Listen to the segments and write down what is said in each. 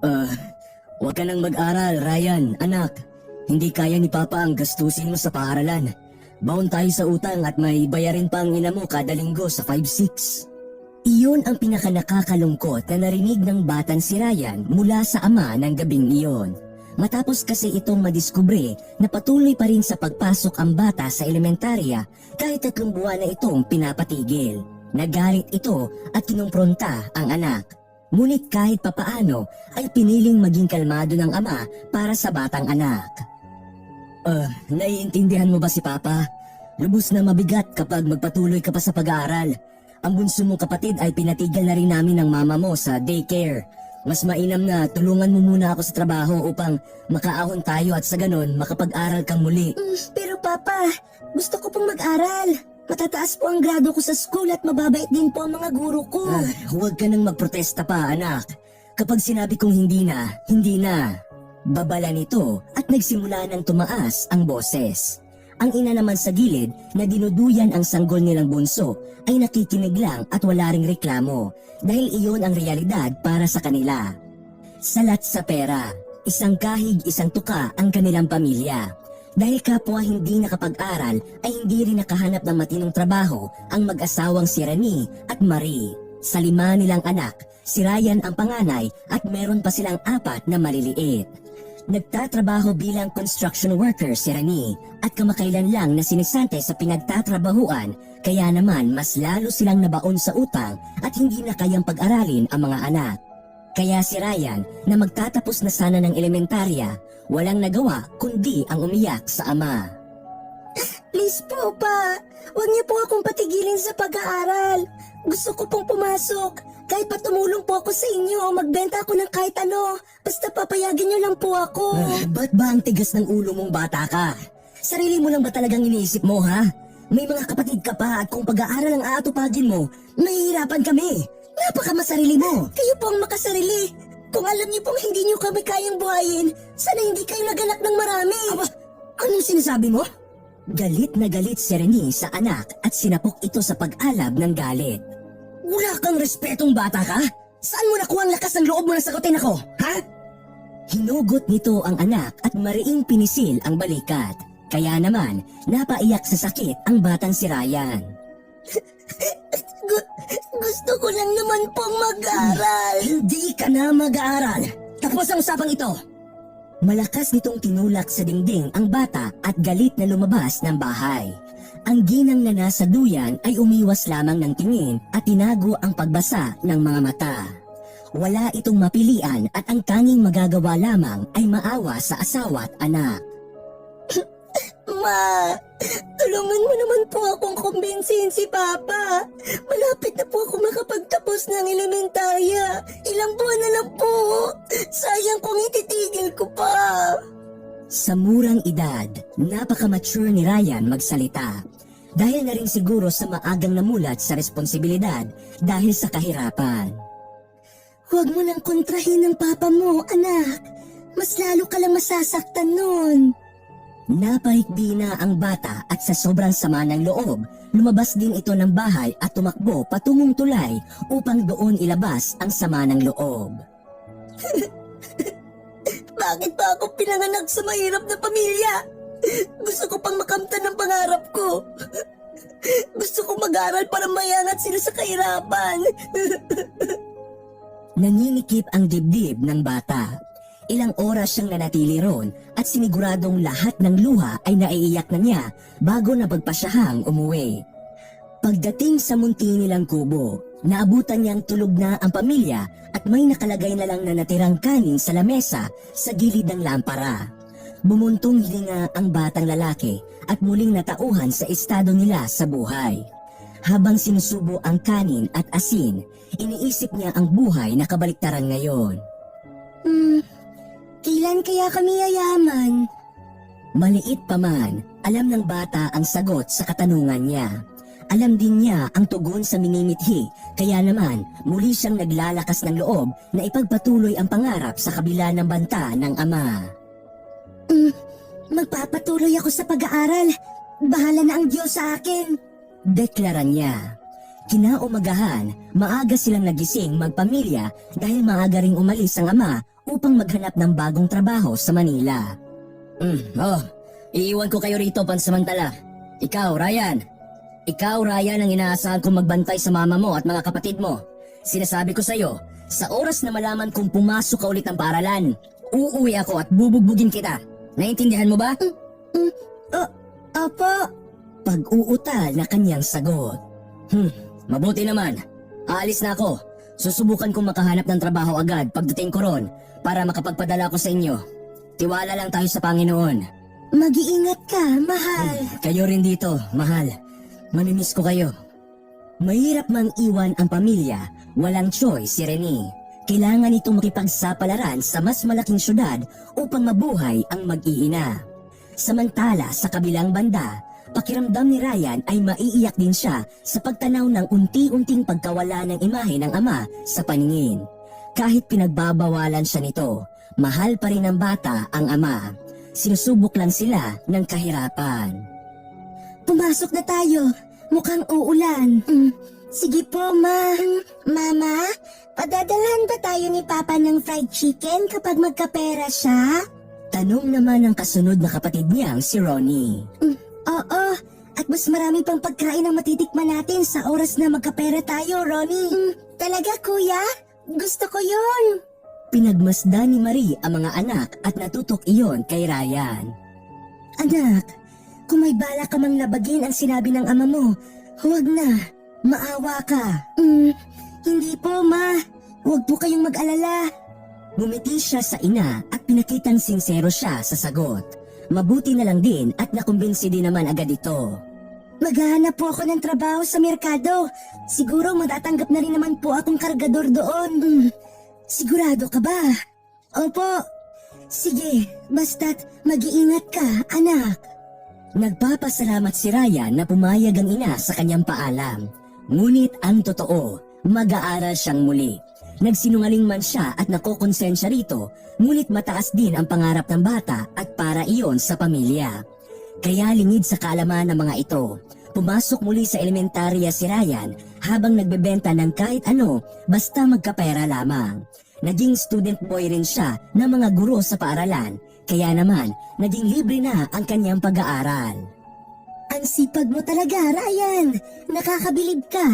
Ah, Huwag ka nang mag-aral, Ryan, anak. Hindi kaya ni Papa ang gastusin mo sa paaralan. Baon tayo sa utang at may bayarin pa ang ina mo kada linggo sa 5-6. Iyon ang pinakanakakalungkot na narinig ng batang si Ryan mula sa ama ng gabing iyon. Matapos kasi itong madiskubre na patuloy pa rin sa pagpasok ang bata sa elementarya kahit 3 buwan na itong pinapatigil. Nagalit ito at kinumpronta ang anak. Ngunit kahit papaano ay piniling maging kalmado ng ama para sa batang anak. Naiintindihan mo ba si Papa? Lubos na mabigat kapag magpatuloy ka pa sa pag-aaral. Ang bunso mong kapatid ay pinatigil na rin namin ng mama mo sa daycare. Mas mainam na tulungan mo muna ako sa trabaho upang makaahon tayo at sa ganon makapag-aral kang muli. Pero Papa, gusto ko pong mag-aral. Matataas po ang grado ko sa school at mababait din po ang mga guro ko. Huwag ka nang magprotesta pa, anak. Kapag sinabi kong hindi na, hindi na. Babala nito at nagsimula ng tumaas ang boses. Ang ina naman sa gilid na dinuduyan ang sanggol nilang bunso ay nakikinig lang at wala ring reklamo dahil iyon ang realidad para sa kanila. Salat sa pera, isang kahig, isang tuka ang kanilang pamilya. Dahil kapwa hindi nakapag-aral ay hindi rin nakahanap ng matinong trabaho ang mag-asawang si Rani at Marie. Sa 5 nilang anak, si Ryan ang panganay at meron pa silang 4 na maliliit. Nagtatrabaho bilang construction worker si Rani at kamakailan lang na sinisante sa pinagtatrabahuan kaya naman mas lalo silang nabaon sa utang at hindi na kayang pag-aralin ang mga anak. Kaya si Ryan na magtatapos na sana ng elementarya, walang nagawa kundi ang umiyak sa ama. Please po, Pa. Huwag niyo po akong patigilin sa pag-aaral. Gusto ko pong pumasok. Kahit pa tumulong po ako sa inyo o magbenta ako ng kahit ano. Basta papayagan niyo lang po ako. Ba't ba ang tigas ng ulo mong bata ka? Sarili mo lang ba talagang iniisip mo, ha? May mga kapatid ka pa at kung pag-aaral ang aatupagin mo, mahihirapan kami. Napakamasarili mo. Kayo po ang makasarili. Kung alam niyo pong hindi niyo kami kayang buhayin, sana hindi kayo naganak ng marami. Aba, anong sinasabi mo? Galit na galit si Rene sa anak at sinapok ito sa pag-alab ng galit. Wala kang respetong bata ka? Saan mo nakuha ang lakas ng loob mo na sagutin ako, ha? Hinugot nito ang anak at mariing pinisil ang balikat. Kaya naman, napaiyak sa sakit ang batang si Ryan. Gusto ko lang naman pong mag-aral. Hindi ka na mag-aaral. Tapos ang usapang ito. Malakas nitong tinulak sa dingding ang bata at galit na lumabas ng bahay. Ang ginang na nasa duyan ay umiwas lamang ng tingin at tinago ang pagbasa ng mga mata. Wala itong mapilian at ang tanging magagawa lamang ay maawa sa asawa at anak. Ma, tulungan mo naman po akong kumbinsihin si Papa. Malapit na po ako makapagtapos ng elementarya. Ilang buwan na lang po. Sayang kung ititigil ko pa. Sa murang edad, napaka-mature ni Ryan magsalita. Dahil na rin siguro sa maagang namulat sa responsibilidad dahil sa kahirapan. Huwag mo nang kontrahin ng papa mo, anak. Mas lalo ka lang masasaktan nun. Napaikbi na ang bata at sa sobrang sama ng loob, lumabas din ito ng bahay at tumakbo patungong tulay upang doon ilabas ang sama ng loob. Bakit pa ako pinanganak sa mahirap na pamilya? Gusto ko pang makamtan ng pangarap ko. Gusto ko mag-aral para mayangat sila sa kahirapan. Nanginikip ang dibdib ng bata. Ilang oras siyang nanatili ron at siniguradong lahat ng luha ay naiiyak na niya bago napagpasyahang umuwi. Pagdating sa munti nilang kubo, naabutan niyang tulog na ang pamilya at may nakalagay na lang na natirang kanin sa lamesa sa gilid ng lampara. Bumuntong hilinga ang batang lalaki at muling natauhan sa estado nila sa buhay. Habang sinusubo ang kanin at asin, iniisip niya ang buhay na kabaliktaran ngayon. Kailan kaya kami yayaman? Maliit pa man, alam ng bata ang sagot sa katanungan niya. Alam din niya ang tugon sa minimithi, kaya naman muli siyang naglalakas ng loob na ipagpatuloy ang pangarap sa kabila ng banta ng ama. Magpapatuloy ako sa pag-aaral. Bahala na ang Diyos sa akin. Deklara niya. Kinaumagahan, maaga silang nagising magpamilya dahil maaga ring umalis ang ama upang maghanap ng bagong trabaho sa Manila. Iiwan ko kayo rito pansamantala. Ikaw, Ryan ang inaasahan kong magbantay sa mama mo at mga kapatid mo. Sinasabi ko sa'yo, sa oras na malaman kong pumasok ka ulit ng paaralan, uuwi ako at bubugbugin kita. Naintindihan mo ba? Opo. Pag-uutal na kanyang sagot. Mabuti naman. Aalis na ako. Susubukan kong makahanap ng trabaho agad pagdating ko ron para makapagpadala ko sa inyo. Tiwala lang tayo sa Panginoon. Mag-iingat ka, mahal. Kayo rin dito, mahal. Mamimiss ko kayo. Mahirap mang iwan ang pamilya, walang choice si Rene. Kailangan itong makipagsapalaran sa mas malaking syudad upang mabuhay ang mag-iina. Samantala sa kabilang banda, pakiramdam ni Ryan ay maiiyak din siya sa pagtanaw ng unti-unting pagkawala ng imahe ng ama sa paningin. Kahit pinagbabawalan siya nito, mahal pa rin ng bata ang ama. Sinusubok lang sila ng kahirapan. Pumasok na tayo. Mukhang uulan. Sige po, Ma. Mama, padadalhan ba tayo ni Papa ng fried chicken kapag magkapera siya? Tanong naman ng kasunod na kapatid niyang si Ronnie. Oo, at mas marami pang pagkain ang matitikman natin sa oras na magkapera tayo, Ronnie. Talaga, Kuya? Gusto ko yun. Pinagmasdan ni Marie ang mga anak at natutok iyon kay Ryan. Anak, kung may bala ka mang labagin ang sinabi ng ama mo, huwag na. Maawa ka. Hindi po, Ma. Huwag po kayong mag-alala. Ngumiti siya sa ina at pinakitang sincero siya sa sagot. Mabuti na lang din at nakumbinsi din naman agad ito. Maghahanap po ako ng trabaho sa merkado. Siguro matatanggap na rin naman po akong kargador doon. Sigurado ka ba? Opo. Sige, basta't mag-iingat ka, anak. Nagpapasalamat si Ryan na pumayag ang ina sa kanyang paalam. Ngunit ang totoo, mag-aaral siyang muli. Nagsinungaling man siya at nakokonsensya rito, ngunit mataas din ang pangarap ng bata at para iyon sa pamilya. Kaya lingid sa kaalaman ng mga ito, pumasok muli sa elementarya si Ryan habang nagbebenta ng kahit ano basta magkapera lamang. Naging student boy rin siya ng mga guro sa paaralan, kaya naman naging libre na ang kanyang pag-aaral. Ang sipag mo talaga, Ryan. Nakakabilib ka.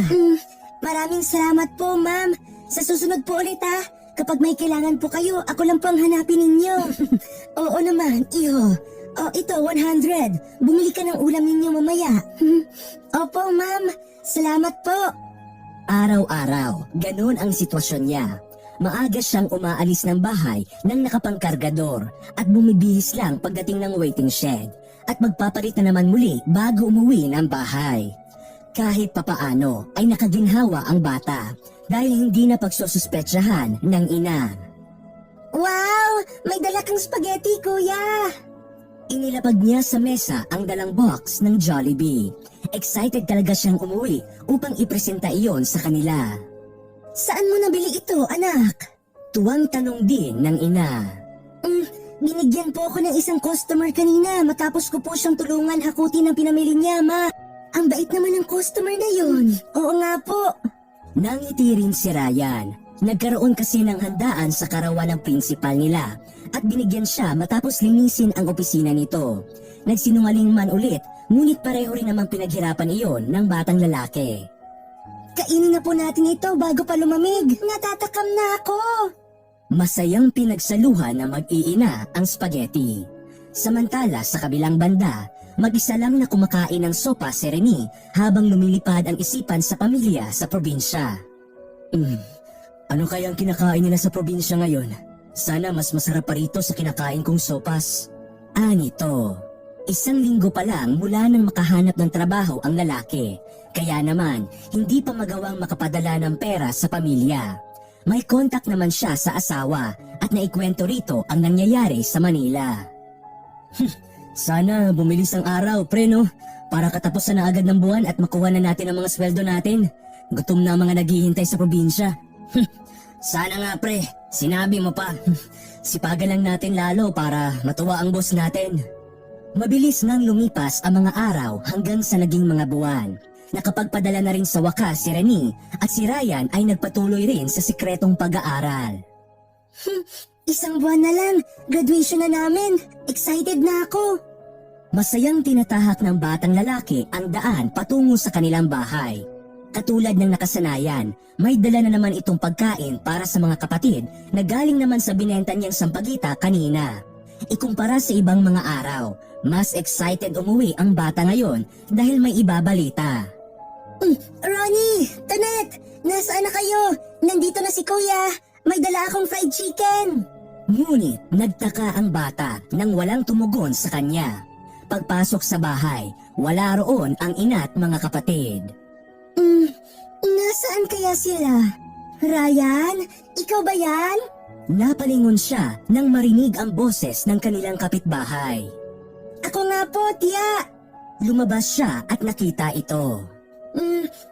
Maraming salamat po, Ma'am. Sa susunod po ulit, ha. Kapag may kailangan po kayo, ako lang po ang hanapin ninyo. Oo naman, iho. Oh, ito, 100. Bumili ka ng ulam ninyo mamaya. Opo, Ma'am. Salamat po. Araw-araw, ganun ang sitwasyon niya. Maaga siyang umaalis ng bahay ng nakapangkargador at bumibihis lang pagdating ng waiting shed at magpapalit na naman muli bago umuwi ng bahay. Kahit papaano ay nakaginhawa ang bata dahil hindi na pagsususpetsahan ng ina. Wow! May dala kang spaghetti, Kuya! Inilapag niya sa mesa ang dalang box ng Jollibee. Excited talaga siyang umuwi upang ipresenta iyon sa kanila. Saan mo nabili ito, anak? Tuwang tanong din ng ina. Binigyan po ako ng isang customer kanina matapos ko po siyang tulungan hakutin ang pinamili niya, Ma. Ang bait naman ng customer na yun. Oo nga po. Nangiti rin si Ryan. Nagkaroon kasi ng handaan sa karawan ng prinsipal nila at binigyan siya matapos linisin ang opisina nito. Nagsinungaling man ulit, ngunit pareho rin namang pinaghirapan iyon ng batang lalaki. Kainin na po natin ito bago pa lumamig. Natatakam na ako. Masayang pinagsaluhan na mag-iina ang spaghetti. Samantala sa kabilang banda, mag-isa lang na kumakain ng sopa si Rene habang lumilipad ang isipan sa pamilya sa probinsya. Ano kayang kinakain nila sa probinsya ngayon? Sana mas masarap pa rito sa kinakain kong sopas. Anito, 1 linggo pa lang mula nang makahanap ng trabaho ang lalaki. Kaya naman, hindi pa magawang makapadala ng pera sa pamilya. May kontak naman siya sa asawa at naikwento rito ang nangyayari sa Manila. Sana bumilis ang araw, pre, no? Para katapusan na agad ng buwan at makuha na natin ang mga sweldo natin. Gutom na ang mga naghihintay sa probinsya. Sana nga, pre. Sinabi mo pa. Sipagan lang natin lalo para matuwa ang boss natin. Mabilis ngang lumipas ang mga araw hanggang sa naging mga buwan. Nakapagpadala na rin sa wakas si Rene at si Ryan ay nagpatuloy rin sa sikretong pag-aaral. Isang buwan na lang, graduation na namin. Excited na ako. Masayang tinatahak ng batang lalaki ang daan patungo sa kanilang bahay. Katulad ng nakasanayan, may dala na naman itong pagkain para sa mga kapatid na galing naman sa binenta niyang sampagita kanina. Ikumpara sa ibang mga araw, mas excited umuwi ang bata ngayon dahil may ibabalita. Ronnie, Tanet, nasaan na kayo? Nandito na si Kuya. May dala akong fried chicken. Ngunit nagtaka ang bata nang walang tumugon sa kanya. Pagpasok sa bahay, wala roon ang ina at mga kapatid. Nasaan kaya sila? Ryan, ikaw ba yan? Napalingon siya nang marinig ang boses ng kanilang kapitbahay. Ako nga po, Tia. Lumabas siya at nakita ito.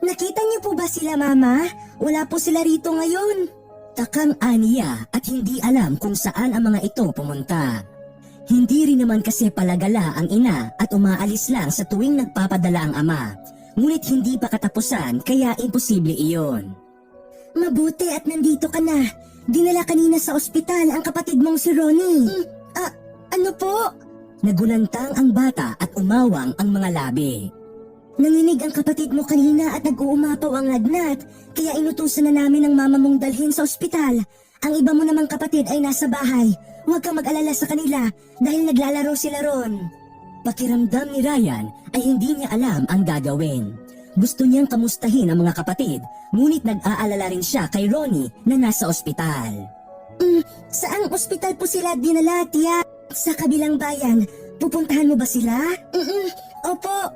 Nakita niyo po ba sila, Mama? Wala po sila rito ngayon. Takang aniya at hindi alam kung saan ang mga ito pumunta. Hindi rin naman kasi palagala ang ina at umaalis lang sa tuwing nagpapadala ang ama. Ngunit hindi pa katapusan kaya imposible iyon. Mabuti at nandito ka na. Dinala kanina sa ospital ang kapatid mong si Ronnie. Ano po? Nagulantang ang bata at umawang ang mga labi. Nanginig ang kapatid mo kanina at nag-uumapaw ang lagnat, kaya inutusan na namin ng mama mong dalhin sa ospital. Ang iba mo namang kapatid ay nasa bahay. Huwag kang mag-alala sa kanila dahil naglalaro sila ron. Pakiramdam ni Ryan ay hindi niya alam ang gagawin. Gusto niyang kamustahin ang mga kapatid, ngunit nag-aalala rin siya kay Ronnie na nasa ospital. Saang ospital po sila dinala, Tia? Sa kabilang bayan. Pupuntahan mo ba sila? Opo.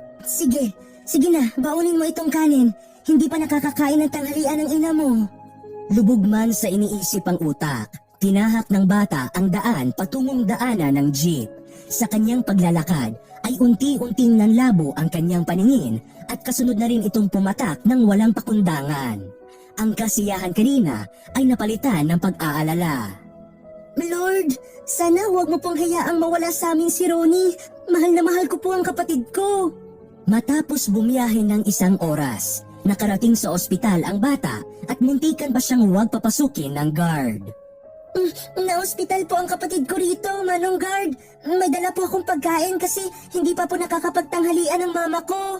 Sige na, baunin mo itong kanin. Hindi pa nakakakain ng tanghalian ng ina mo. Lubog man sa iniisip ang utak, tinahak ng bata ang daan patungong daanan ng jeep. Sa kanyang paglalakad ay unti-unting nanlabo ang kanyang paningin at kasunod na rin itong pumatak ng walang pakundangan. Ang kasiyahan kanina ay napalitan ng pag-aalala. Lord, sana huwag mo pong hayaang mawala sa amin si Ronnie. Mahal na mahal ko po ang kapatid ko. Matapos bumiyahe ng 1 oras, nakarating sa ospital ang bata at muntikan pa siyang huwag papasukin ng guard. Na-ospital po ang kapatid ko rito, Manong Guard. May dala po akong pagkain kasi hindi pa po nakakapagtanghalian ng mama ko.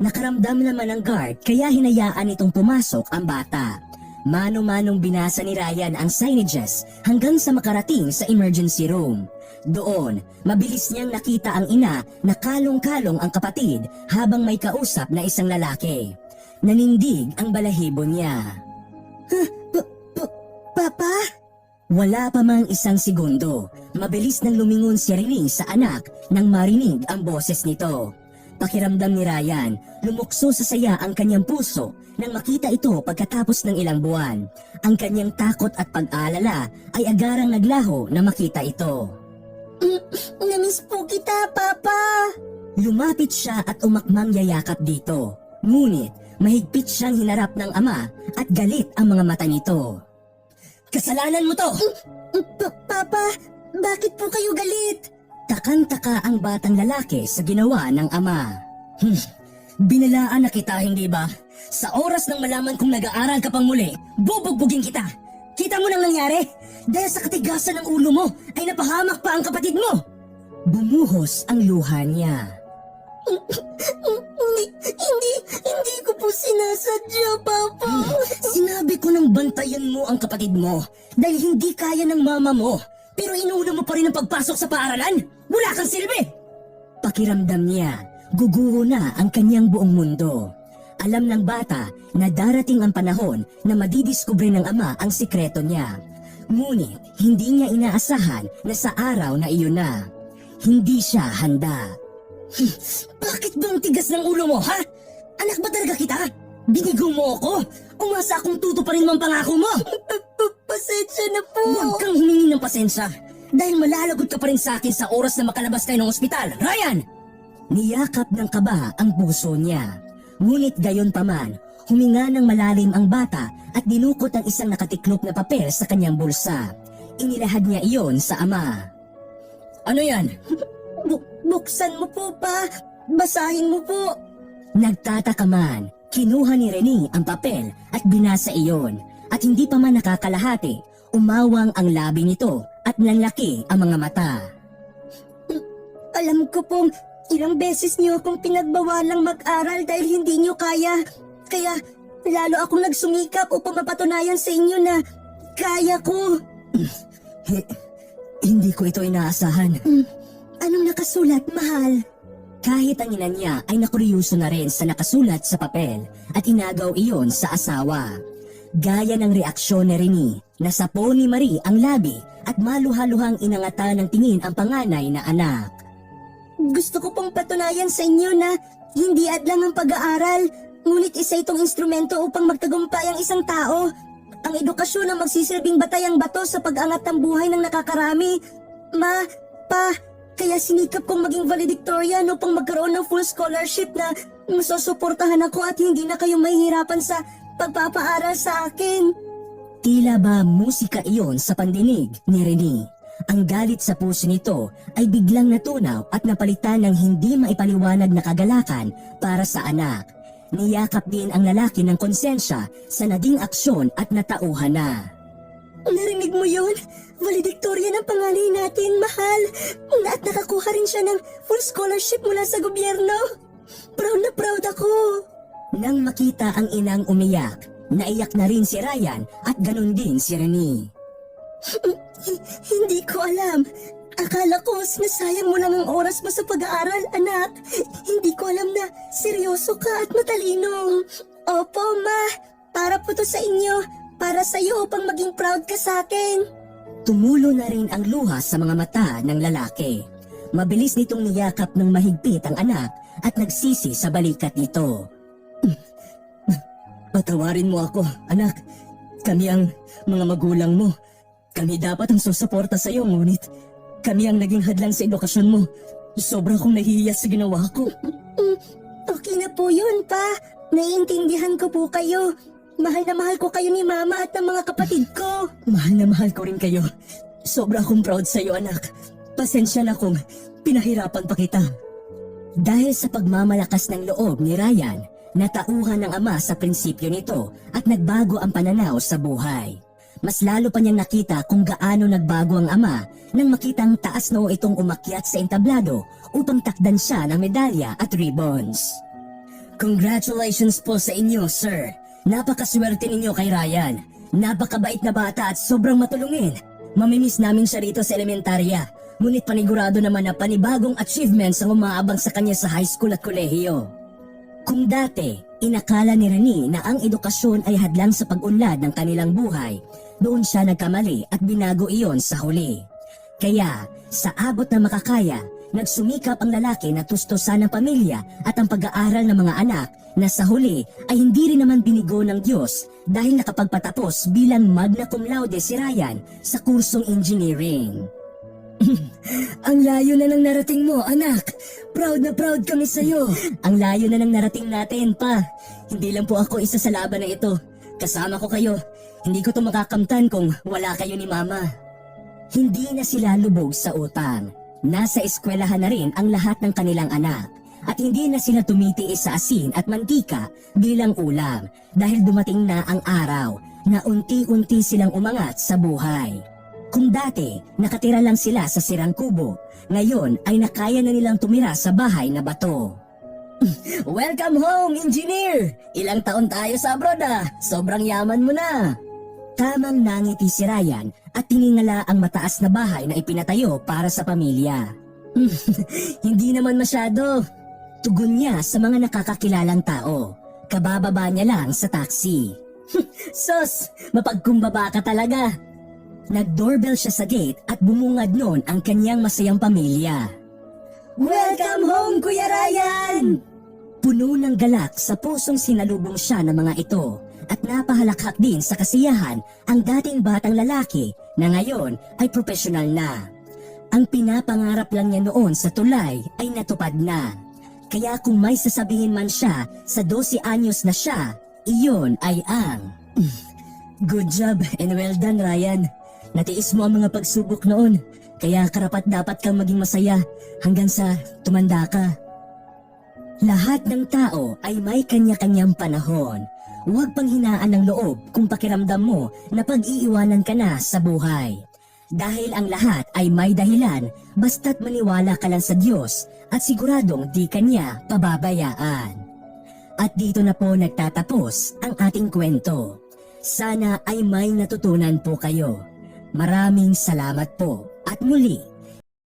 Nakaramdam naman ang guard kaya hinayaan itong pumasok ang bata. Mano-manong binasa ni Ryan ang signages hanggang sa makarating sa emergency room. Doon, mabilis niyang nakita ang ina na kalong-kalong ang kapatid habang may kausap na isang lalaki. Nanindig ang balahibo niya. Papa? Wala pa mang 1 segundo, mabilis nang lumingon si Renee sa anak nang marinig ang boses nito. Pakiramdam ni Ryan, lumukso sa saya ang kanyang puso nang makita ito pagkatapos ng ilang buwan. Ang kanyang takot at pag-aalala ay agarang naglaho na makita ito. Namiss po kita, Papa. Lumapit siya at umakmang yayakap dito. Ngunit mahigpit siyang hinarap ng ama at galit ang mga mata nito. Kasalanan mo to! Papa, bakit po kayo galit? Takang-taka ang batang lalaki sa ginawa ng ama. Binalaan na kita, hindi ba? Sa oras ng malaman kong nag-aaral ka pang muli, bubugbugin kita! Kita mo nang nangyari? Dahil sa katigasan ng ulo mo, ay napahamak pa ang kapatid mo! Bumuhos ang luha niya. Hindi ko po sinasadya, Papa. Sinabi ko nang bantayan mo ang kapatid mo dahil hindi kaya ng mama mo. Pero inuuna mo pa rin ang pagpasok sa paaralan? Wala kang silbi! Pakiramdam niya, guguho na ang kanyang buong mundo. Alam ng bata na darating ang panahon na madidiskubre ng ama ang sikreto niya. Ngunit hindi niya inaasahan na sa araw na iyon na. Hindi siya handa. Bakit bang tigas ng ulo mo, ha? Anak ba talaga kita? Binigo mo ako? Umasa akong tutuparin mo ang pangako mo? Pasensya na po. Huwag kang humingi ng pasensya dahil malalagot ka pa rin sa akin sa oras na makalabas kayo ng ospital. Ryan! Niyakap ng kaba ang puso niya. Ngunit gayon pa man, huminga ng malalim ang bata at dinukot ang isang nakatiklop na papel sa kanyang bulsa. Inilahad niya iyon sa ama. Ano yan? Buksan mo po, Pa. Basahin mo po. Nagtataka man, kinuha ni Renee ang papel at binasa iyon. At hindi pa man nakakalahati, umawang ang labi nito at nanlaki ang mga mata. Alam ko pong ilang beses niyo akong pinagbawalang mag-aral dahil hindi niyo kaya. Kaya lalo akong nagsumikap upang mapatunayan sa inyo na kaya ko. Hindi ko ito inaasahan. Anong nakasulat, mahal? Kahit ang ina niya ay nakuryuso na rin sa nakasulat sa papel at inagaw iyon sa asawa. Gaya ng reaksyon ni Rene, nasapo ni Marie ang labi at maluhaluhang inangatan ng tingin ang panganay na anak. Gusto ko pong patunayan sa inyo na hindi adlang ang pag-aaral, ngunit isa itong instrumento upang magtagumpay ang isang tao. Ang edukasyon ang magsisilbing batayang bato sa pag-angat ng buhay ng nakakarami. Kaya sinikap kong maging valedictorian upang magkaroon ng full scholarship na masusuportahan ako at hindi na kayo mahihirapan sa pagpapaaral sa akin. Tila ba musika iyon sa pandinig ni Rene. Ang galit sa puso nito ay biglang natunaw at napalitan ng hindi maipaliwanag na kagalakan para sa anak. Niyakap din ang lalaki ng konsensya sa naging aksyon at natauhan na. Narinig mo yun? Valedictorian ang panganay natin, mahal. At nakakuha rin siya ng full scholarship mula sa gobyerno. Proud na proud ako. Nang makita ang inang umiyak, naiyak na rin si Ryan at ganun din si Rene. Hindi ko alam. Akala ko sinasayang mo lang ang oras mo sa pag-aaral, anak. Hindi ko alam na seryoso ka at matalino. Opo, ma. Para po to sa inyo. Para sa iyo upang maging proud ka sa akin. Tumulo na rin ang luha sa mga mata ng lalaki. Mabilis nitong niyakap ng mahigpit ang anak at nagsisi sa balikat nito. Patawarin mo ako, anak. Kami ang mga magulang mo. Kami dapat ang susuporta sa iyo, ngunit kami ang naging hadlang sa edukasyon mo. Sobra akong nahihiya sa ginawa ko. Okay na po yun, pa. Naiintindihan ko po kayo. Mahal na mahal ko kayo ni Mama at ng mga kapatid ko. Mahal na mahal ko rin kayo. Sobra akong proud sa iyo, anak. Pasensya na kung pinahirapan pa kita. Dahil sa pagmamalakas ng loob ni Ryan, natauhan ng ama sa prinsipyo nito at nagbago ang pananaw sa buhay. Mas lalo pa niyang nakita kung gaano nagbago ang ama nang makitang taas noo itong umakyat sa entablado upang takdan siya ng medalya at ribbons. Congratulations po sa inyo, sir. Napakaswerte ninyo kay Ryan. Napakabait na bata at sobrang matulungin. Mamimiss namin siya rito sa elementarya. Ngunit panigurado naman na panibagong achievements ang umaabang sa kanya sa high school at kolehiyo. Kung dati, inakala ni Rene na ang edukasyon ay hadlang sa pag-unlad ng kanilang buhay, doon siya nagkamali at binago iyon sa huli. Kaya, sa abot na makakaya, nagsumikap ang lalaki na tustusan ng pamilya at ang pag-aaral ng mga anak na sa huli ay hindi rin naman binigo ng Diyos dahil nakapagpatapos bilang magna cum laude si Ryan sa kursong engineering. Ang layo na ng narating mo, anak. Proud na proud kami sa'yo. Ang layo na ng narating natin, pa. Hindi lang po ako isa sa laban na ito. Kasama ko kayo. Hindi ko to makakamtan kung wala kayo ni Mama. Hindi na sila lubog sa utang. Nasa eskwelahan na rin ang lahat ng kanilang anak. At hindi na sila tumitiis sa asin at mantika bilang ulam dahil dumating na ang araw na unti-unti silang umangat sa buhay. Kung dati, nakatira lang sila sa sirang kubo, ngayon ay nakaya na nilang tumira sa bahay na bato. Welcome home, engineer! Ilang taon tayo sa abroad ah, sobrang yaman mo na! Tamang nangiti si Ryan at tiningala ang mataas na bahay na ipinatayo para sa pamilya. Hindi naman masyado. Tugon niya sa mga nakakakilalang tao. Kabababa niya lang sa taxi. Sos, mapagkumbaba ka talaga! Nag-doorbell siya sa gate at bumungad noon ang kanyang masayang pamilya. Welcome home, Kuya Ryan! Puno ng galak sa pusong sinalubong siya ng mga ito at napahalakhak din sa kasiyahan ang dating batang lalaki na ngayon ay profesional na. Ang pinapangarap lang niya noon sa tulay ay natupad na. Kaya kung may sasabihin man siya sa 12 anyos na siya, iyon ay ang... Good job and well done, Ryan. Natiis mo ang mga pagsubok noon, kaya karapat dapat kang maging masaya hanggang sa tumanda ka. Lahat ng tao ay may kanya-kanyang panahon. Huwag panghinaan ng loob kung pakiramdam mo na pag-iiwanan ka na sa buhay. Dahil ang lahat ay may dahilan, basta't maniwala ka lang sa Diyos at siguradong di kanya pababayaan. At dito na po nagtatapos ang ating kwento. Sana ay may natutunan po kayo. Maraming salamat po at muli